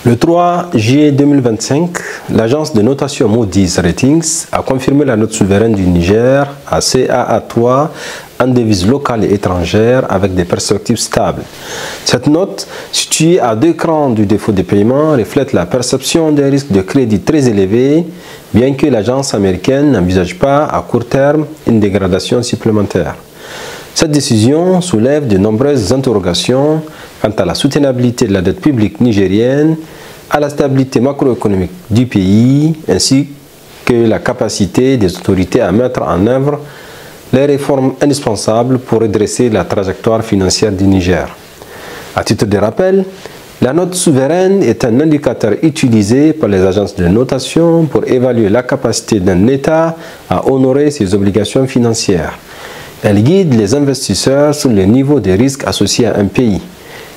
Le 3 juillet 2025, l'agence de notation Moody's Ratings a confirmé la note souveraine du Niger à CAA3 en devise locale et étrangère avec des perspectives stables. Cette note, située à 2 crans du défaut de paiement, reflète la perception des risques de crédit très élevés, bien que l'agence américaine n'envisage pas à court terme une dégradation supplémentaire. Cette décision soulève de nombreuses interrogations quant à la soutenabilité de la dette publique nigérienne, à la stabilité macroéconomique du pays, ainsi que la capacité des autorités à mettre en œuvre les réformes indispensables pour redresser la trajectoire financière du Niger. À titre de rappel, la note souveraine est un indicateur utilisé par les agences de notation pour évaluer la capacité d'un État à honorer ses obligations financières. Elle guide les investisseurs sur le niveau des risques associés à un pays.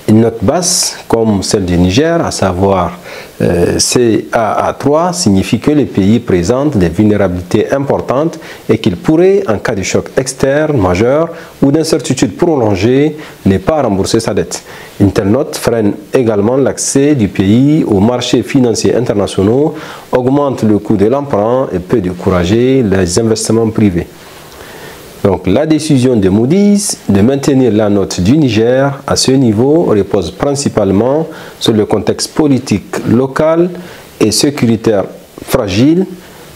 Une note basse, comme celle du Niger, à savoir CAA3, signifie que le pays présente des vulnérabilités importantes et qu'il pourrait, en cas de choc externe majeur ou d'incertitude prolongée, ne pas rembourser sa dette. Une telle note freine également l'accès du pays aux marchés financiers internationaux, augmente le coût de l'emprunt et peut décourager les investissements privés. Donc, la décision de Moody's de maintenir la note du Niger à ce niveau repose principalement sur le contexte politique local et sécuritaire fragile,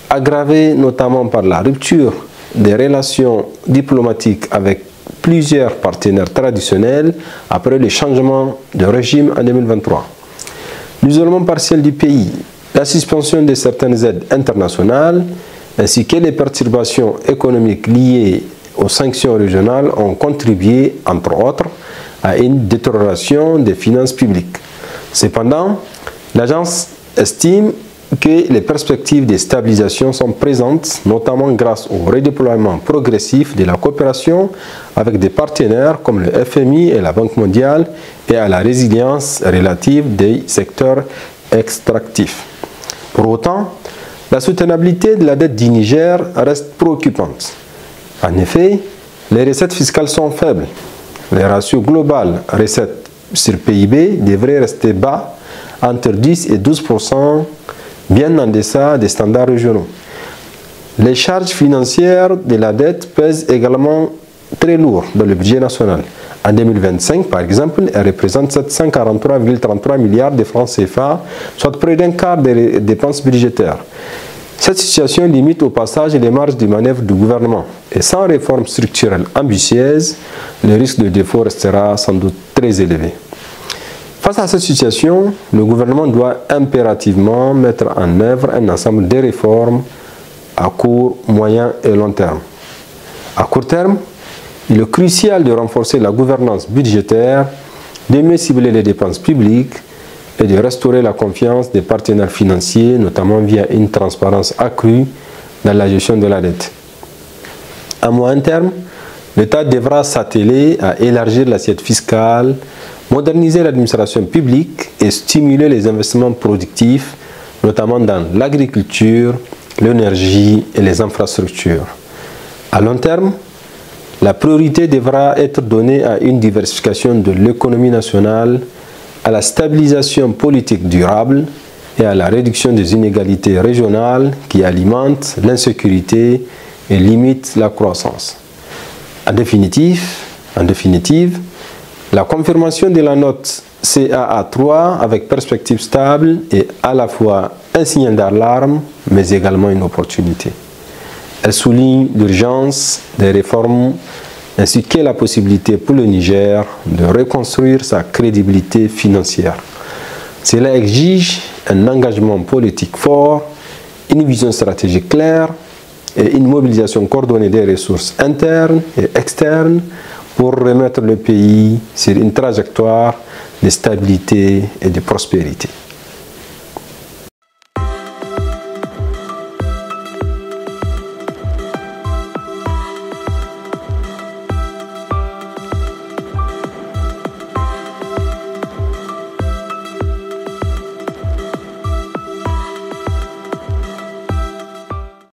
aggravé notamment par la rupture des relations diplomatiques avec plusieurs partenaires traditionnels après le changement de régime en 2023. L'isolement partiel du pays, la suspension de certaines aides internationales, ainsi que les perturbations économiques liées aux sanctions régionales ont contribué, entre autres, à une détérioration des finances publiques. Cependant, l'agence estime que les perspectives de stabilisation sont présentes, notamment grâce au redéploiement progressif de la coopération avec des partenaires comme le FMI et la Banque mondiale et à la résilience relative des secteurs extractifs. Pour autant, la soutenabilité de la dette du Niger reste préoccupante. En effet, les recettes fiscales sont faibles. Le ratio global recettes sur PIB devrait rester bas, entre 10 et 12%, bien en deçà des standards régionaux. Les charges financières de la dette pèsent également très lourd dans le budget national. En 2025, par exemple, elle représente 743,33 milliards de francs CFA, soit près d'un quart des dépenses budgétaires. Cette situation limite au passage les marges de manœuvre du gouvernement et sans réforme structurelle ambitieuse, le risque de défaut restera sans doute très élevé. Face à cette situation, le gouvernement doit impérativement mettre en œuvre un ensemble de réformes à court, moyen et long terme. À court terme, il est crucial de renforcer la gouvernance budgétaire, de mieux cibler les dépenses publiques et de restaurer la confiance des partenaires financiers, notamment via une transparence accrue dans la gestion de la dette. À moyen terme, l'État devra s'atteler à élargir l'assiette fiscale, moderniser l'administration publique et stimuler les investissements productifs, notamment dans l'agriculture, l'énergie et les infrastructures. À long terme, la priorité devra être donnée à une diversification de l'économie nationale, à la stabilisation politique durable et à la réduction des inégalités régionales qui alimentent l'insécurité et limitent la croissance. En définitive, la confirmation de la note CAA3 avec perspective stable est à la fois un signal d'alarme, mais également une opportunité. Elle souligne l'urgence des réformes ainsi que la possibilité pour le Niger de reconstruire sa crédibilité financière. Cela exige un engagement politique fort, une vision stratégique claire et une mobilisation coordonnée des ressources internes et externes pour remettre le pays sur une trajectoire de stabilité et de prospérité.